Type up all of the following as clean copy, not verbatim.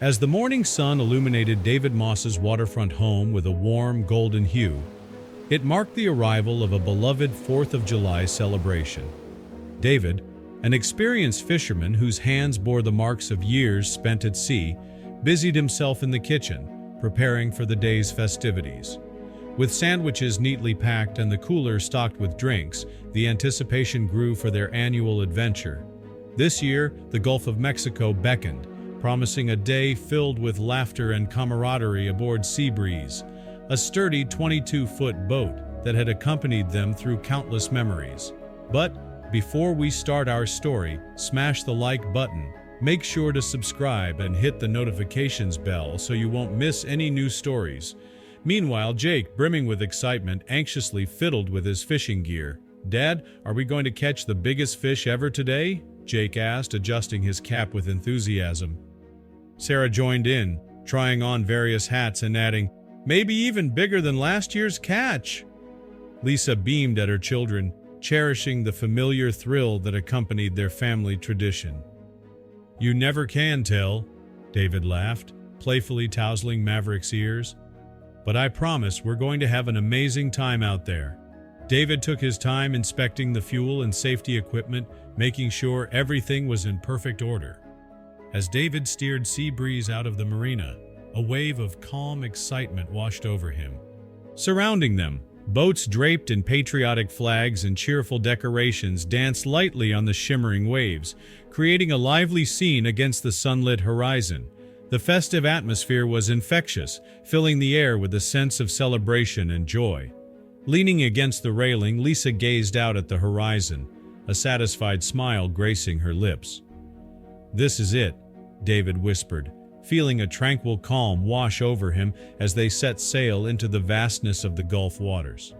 As the morning sun illuminated David Moss's waterfront home with a warm, golden hue, it marked the arrival of a beloved 4th of July celebration. David, an experienced fisherman whose hands bore the marks of years spent at sea, busied himself in the kitchen, preparing for the day's festivities. With sandwiches neatly packed and the cooler stocked with drinks, the anticipation grew for their annual adventure. This year, the Gulf of Mexico beckoned, promising a day filled with laughter and camaraderie aboard Seabreeze, a sturdy 22-foot boat that had accompanied them through countless memories. But before we start our story, smash the like button, make sure to subscribe and hit the notifications bell so you won't miss any new stories. Meanwhile, Jake, brimming with excitement, anxiously fiddled with his fishing gear. "Dad, are we going to catch the biggest fish ever today?" Jake asked, adjusting his cap with enthusiasm. Sarah joined in, trying on various hats and adding, "Maybe even bigger than last year's catch." Lisa beamed at her children, cherishing the familiar thrill that accompanied their family tradition. "You never can tell," David laughed, playfully tousling Maverick's ears. "But I promise we're going to have an amazing time out there." David took his time inspecting the fuel and safety equipment, making sure everything was in perfect order. As David steered Seabreeze out of the marina, a wave of calm excitement washed over him. Surrounding them, boats draped in patriotic flags and cheerful decorations danced lightly on the shimmering waves, creating a lively scene against the sunlit horizon. The festive atmosphere was infectious, filling the air with a sense of celebration and joy. Leaning against the railing, Lisa gazed out at the horizon, a satisfied smile gracing her lips. "This is it," David whispered, feeling a tranquil calm wash over him as they set sail into the vastness of the Gulf waters.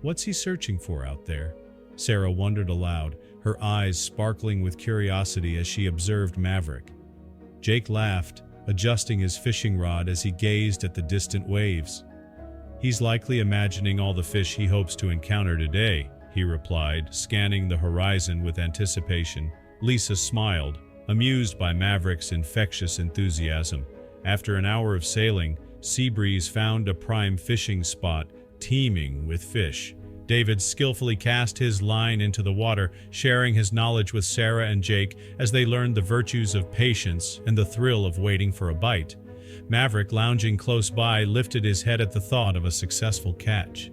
"What's he searching for out there?" Sarah wondered aloud, her eyes sparkling with curiosity as she observed Maverick. Jake laughed, adjusting his fishing rod as he gazed at the distant waves. "He's likely imagining all the fish he hopes to encounter today," he replied, scanning the horizon with anticipation. Lisa smiled, amused by Maverick's infectious enthusiasm. After an hour of sailing, Seabreeze found a prime fishing spot teeming with fish. David skillfully cast his line into the water, sharing his knowledge with Sarah and Jake as they learned the virtues of patience and the thrill of waiting for a bite. Maverick, lounging close by, lifted his head at the thought of a successful catch.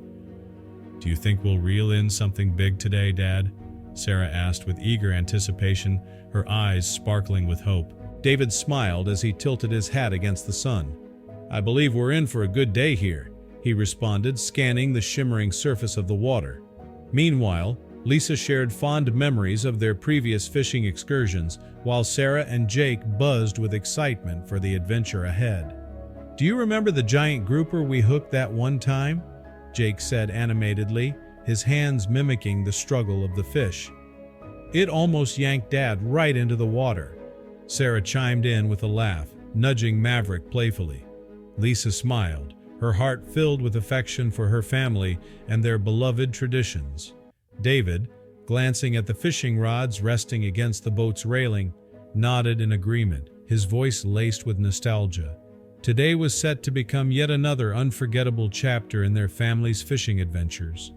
"Do you think we'll reel in something big today, Dad?" Sarah asked with eager anticipation, her eyes sparkling with hope. David smiled as he tilted his hat against the sun. "I believe we're in for a good day here," he responded, scanning the shimmering surface of the water. Meanwhile, Lisa shared fond memories of their previous fishing excursions, while Sarah and Jake buzzed with excitement for the adventure ahead. "Do you remember the giant grouper we hooked that one time?" Jake said animatedly, his hands mimicking the struggle of the fish. "It almost yanked Dad right into the water." Sarah chimed in with a laugh, nudging Maverick playfully. Lisa smiled, her heart filled with affection for her family and their beloved traditions. David, glancing at the fishing rods resting against the boat's railing, nodded in agreement, his voice laced with nostalgia. Today was set to become yet another unforgettable chapter in their family's fishing adventures.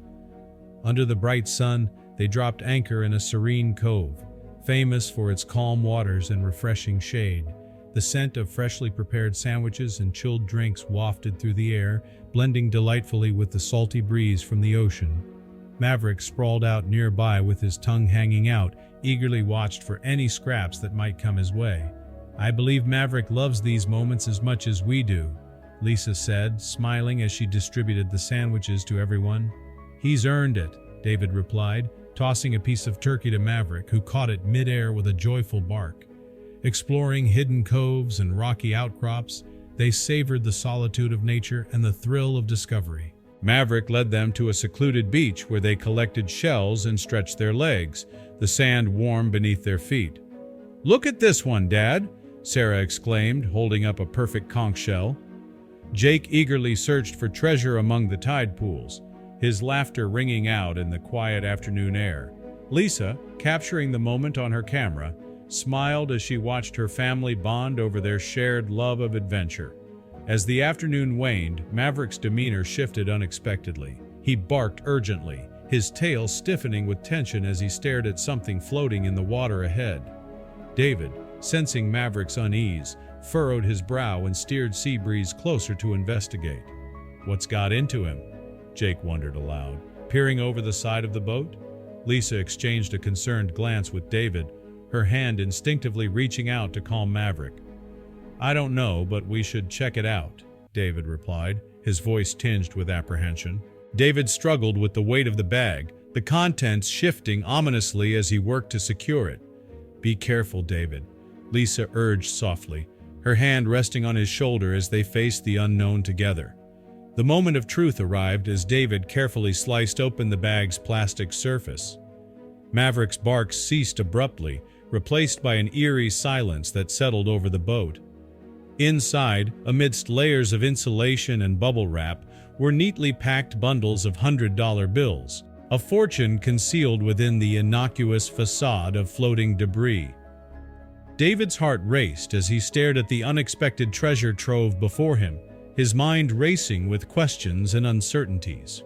Under the bright sun, they dropped anchor in a serene cove, famous for its calm waters and refreshing shade. The scent of freshly prepared sandwiches and chilled drinks wafted through the air, blending delightfully with the salty breeze from the ocean. Maverick sprawled out nearby with his tongue hanging out, eagerly watched for any scraps that might come his way. "I believe Maverick loves these moments as much as we do," Lisa said, smiling as she distributed the sandwiches to everyone. "He's earned it," David replied, tossing a piece of turkey to Maverick, who caught it mid-air with a joyful bark. Exploring hidden coves and rocky outcrops, they savored the solitude of nature and the thrill of discovery. Maverick led them to a secluded beach where they collected shells and stretched their legs, the sand warm beneath their feet. "Look at this one, Dad!" Sarah exclaimed, holding up a perfect conch shell. Jake eagerly searched for treasure among the tide pools, his laughter ringing out in the quiet afternoon air. Lisa, capturing the moment on her camera, smiled as she watched her family bond over their shared love of adventure. As the afternoon waned, Maverick's demeanor shifted unexpectedly. He barked urgently, his tail stiffening with tension as he stared at something floating in the water ahead. David, sensing Maverick's unease, furrowed his brow and steered Seabreeze closer to investigate. "What's got into him?" Jake wondered aloud, peering over the side of the boat. Lisa exchanged a concerned glance with David, her hand instinctively reaching out to calm Maverick. "I don't know, but we should check it out," David replied, his voice tinged with apprehension. David struggled with the weight of the bag, the contents shifting ominously as he worked to secure it. "Be careful, David," Lisa urged softly, her hand resting on his shoulder as they faced the unknown together. The moment of truth arrived as David carefully sliced open the bag's plastic surface. Maverick's barks ceased abruptly, replaced by an eerie silence that settled over the boat. Inside, amidst layers of insulation and bubble wrap, were neatly packed bundles of $100 bills, a fortune concealed within the innocuous facade of floating debris. David's heart raced as he stared at the unexpected treasure trove before him, his mind racing with questions and uncertainties.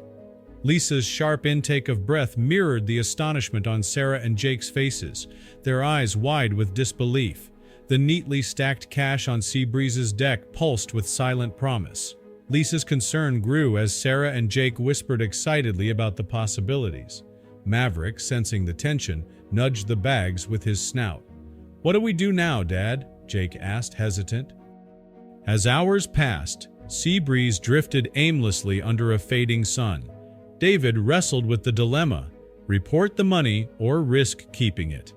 Lisa's sharp intake of breath mirrored the astonishment on Sarah and Jake's faces, their eyes wide with disbelief. The neatly stacked cash on Seabreeze's deck pulsed with silent promise. Lisa's concern grew as Sarah and Jake whispered excitedly about the possibilities. Maverick, sensing the tension, nudged the bags with his snout. "What do we do now, Dad?" Jake asked, hesitant. As hours passed, Seabreeze drifted aimlessly under a fading sun. David wrestled with the dilemma: report the money or risk keeping it.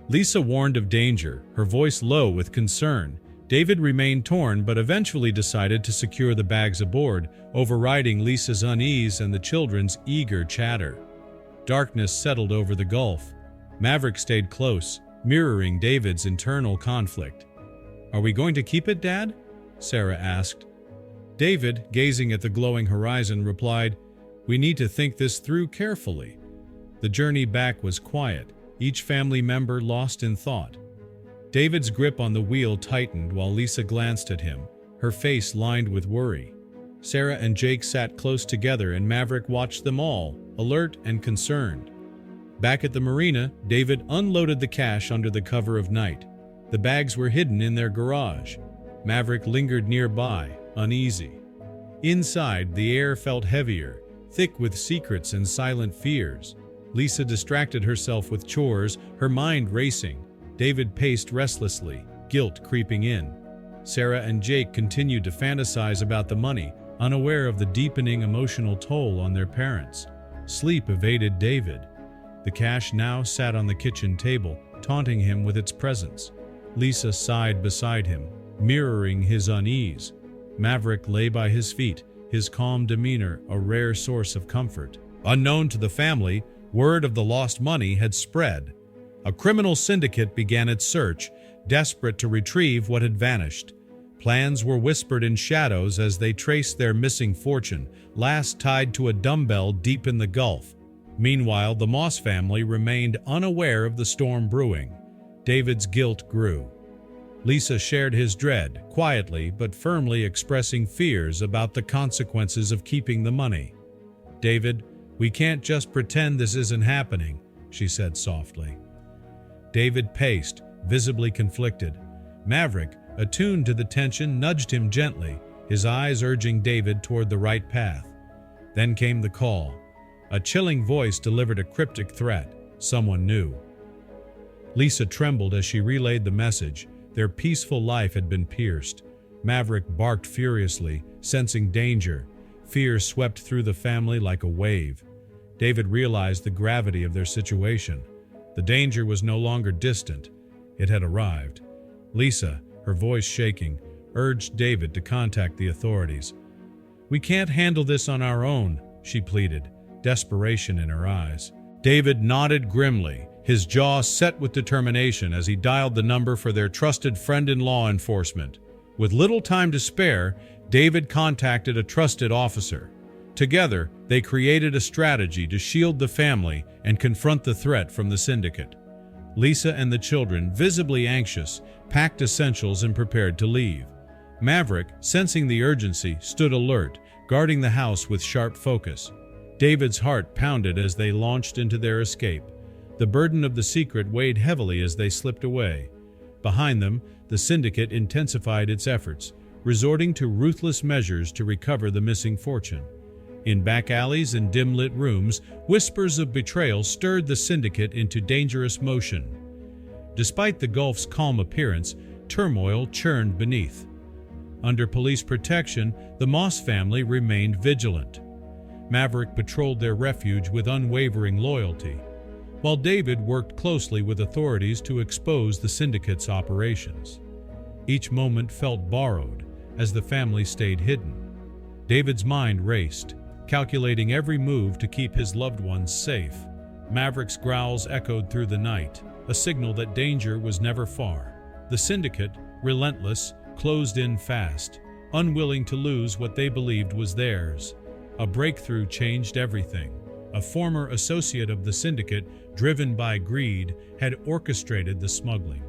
Lisa warned of danger, her voice low with concern. David remained torn but eventually decided to secure the bags aboard, overriding Lisa's unease and the children's eager chatter. Darkness settled over the gulf. Maverick stayed close, mirroring David's internal conflict. "Are we going to keep it, Dad?" Sarah asked. David, gazing at the glowing horizon, replied, "We need to think this through carefully." The journey back was quiet, each family member lost in thought. David's grip on the wheel tightened while Lisa glanced at him, her face lined with worry. Sarah and Jake sat close together and Maverick watched them all, alert and concerned. Back at the marina, David unloaded the cash under the cover of night. The bags were hidden in their garage. Maverick lingered nearby, uneasy. Inside, the air felt heavier, thick with secrets and silent fears. Lisa distracted herself with chores, her mind racing. David paced restlessly, guilt creeping in. Sarah and Jake continued to fantasize about the money, unaware of the deepening emotional toll on their parents. Sleep evaded David. The cash now sat on the kitchen table, taunting him with its presence. Lisa sighed beside him, mirroring his unease. Maverick lay by his feet, his calm demeanor a rare source of comfort. Unknown to the family, word of the lost money had spread. A criminal syndicate began its search, desperate to retrieve what had vanished. Plans were whispered in shadows as they traced their missing fortune, last tied to a dumbbell deep in the Gulf. Meanwhile, the Moss family remained unaware of the storm brewing. David's guilt grew. Lisa shared his dread, quietly but firmly expressing fears about the consequences of keeping the money. "David, we can't just pretend this isn't happening," she said softly. David paced, visibly conflicted. Maverick, attuned to the tension, nudged him gently, his eyes urging David toward the right path. Then came the call. A chilling voice delivered a cryptic threat. Someone new. Lisa trembled as she relayed the message. Their peaceful life had been pierced. Maverick barked furiously, sensing danger. Fear swept through the family like a wave. David realized the gravity of their situation. The danger was no longer distant. It had arrived. Lisa, her voice shaking, urged David to contact the authorities. "We can't handle this on our own," she pleaded, desperation in her eyes. David nodded grimly, his jaw set with determination as he dialed the number for their trusted friend in law enforcement. With little time to spare, David contacted a trusted officer. Together, they created a strategy to shield the family and confront the threat from the syndicate. Lisa and the children, visibly anxious, packed essentials and prepared to leave. Maverick, sensing the urgency, stood alert, guarding the house with sharp focus. David's heart pounded as they launched into their escape. The burden of the secret weighed heavily as they slipped away. Behind them, the syndicate intensified its efforts, resorting to ruthless measures to recover the missing fortune. In back alleys and dim-lit rooms, whispers of betrayal stirred the syndicate into dangerous motion. Despite the Gulf's calm appearance, turmoil churned beneath. Under police protection, the Moss family remained vigilant. Maverick patrolled their refuge with unwavering loyalty, while David worked closely with authorities to expose the syndicate's operations. Each moment felt borrowed as the family stayed hidden. David's mind raced, calculating every move to keep his loved ones safe. Maverick's growls echoed through the night, a signal that danger was never far. The syndicate, relentless, closed in fast, unwilling to lose what they believed was theirs. A breakthrough changed everything. A former associate of the syndicate, driven by greed, had orchestrated the smuggling.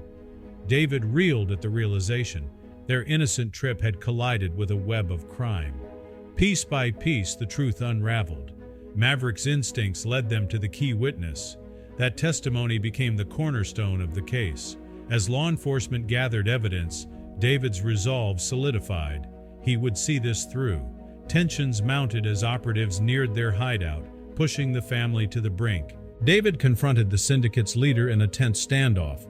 David reeled at the realization. Their innocent trip had collided with a web of crime. Piece by piece, the truth unraveled. Maverick's instincts led them to the key witness. That testimony became the cornerstone of the case. As law enforcement gathered evidence, David's resolve solidified. He would see this through. Tensions mounted as operatives neared their hideout, pushing the family to the brink. David confronted the syndicate's leader in a tense standoff.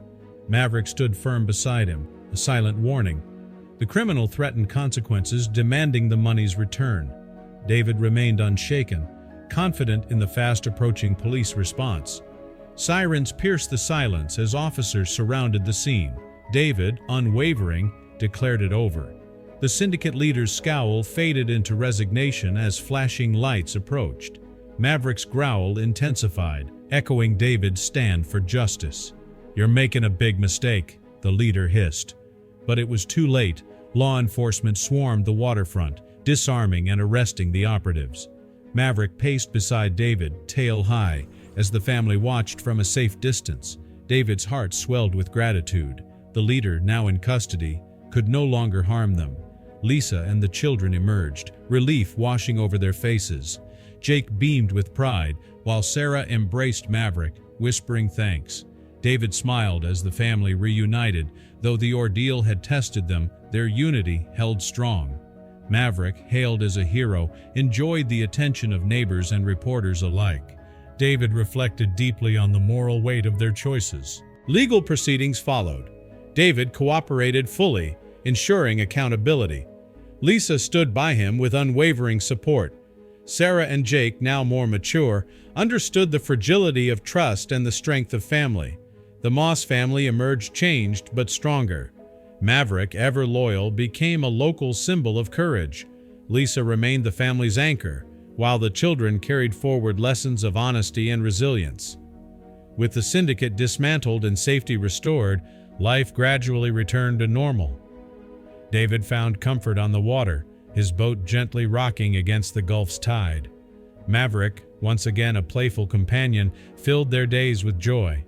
Maverick stood firm beside him, a silent warning. The criminal threatened consequences, demanding the money's return. David remained unshaken, confident in the fast-approaching police response. Sirens pierced the silence as officers surrounded the scene. David, unwavering, declared it over. The syndicate leader's scowl faded into resignation as flashing lights approached. Maverick's growl intensified, echoing David's stand for justice. "You're making a big mistake," the leader hissed. But it was too late. Law enforcement swarmed the waterfront, disarming and arresting the operatives. Maverick paced beside David, tail high, as the family watched from a safe distance. David's heart swelled with gratitude. The leader, now in custody, could no longer harm them. Lisa and the children emerged, relief washing over their faces. Jake beamed with pride, while Sarah embraced Maverick, whispering thanks. David smiled as the family reunited. Though the ordeal had tested them, their unity held strong. Maverick, hailed as a hero, enjoyed the attention of neighbors and reporters alike. David reflected deeply on the moral weight of their choices. Legal proceedings followed. David cooperated fully, ensuring accountability. Lisa stood by him with unwavering support. Sarah and Jake, now more mature, understood the fragility of trust and the strength of family. The Moss family emerged changed but stronger. Maverick, ever loyal, became a local symbol of courage. Lisa remained the family's anchor, while the children carried forward lessons of honesty and resilience. With the syndicate dismantled and safety restored, life gradually returned to normal. David found comfort on the water, his boat gently rocking against the Gulf's tide. Maverick, once again a playful companion, filled their days with joy.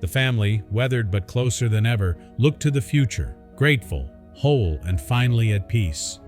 The family, weathered but closer than ever, looked to the future, grateful, whole, and finally at peace.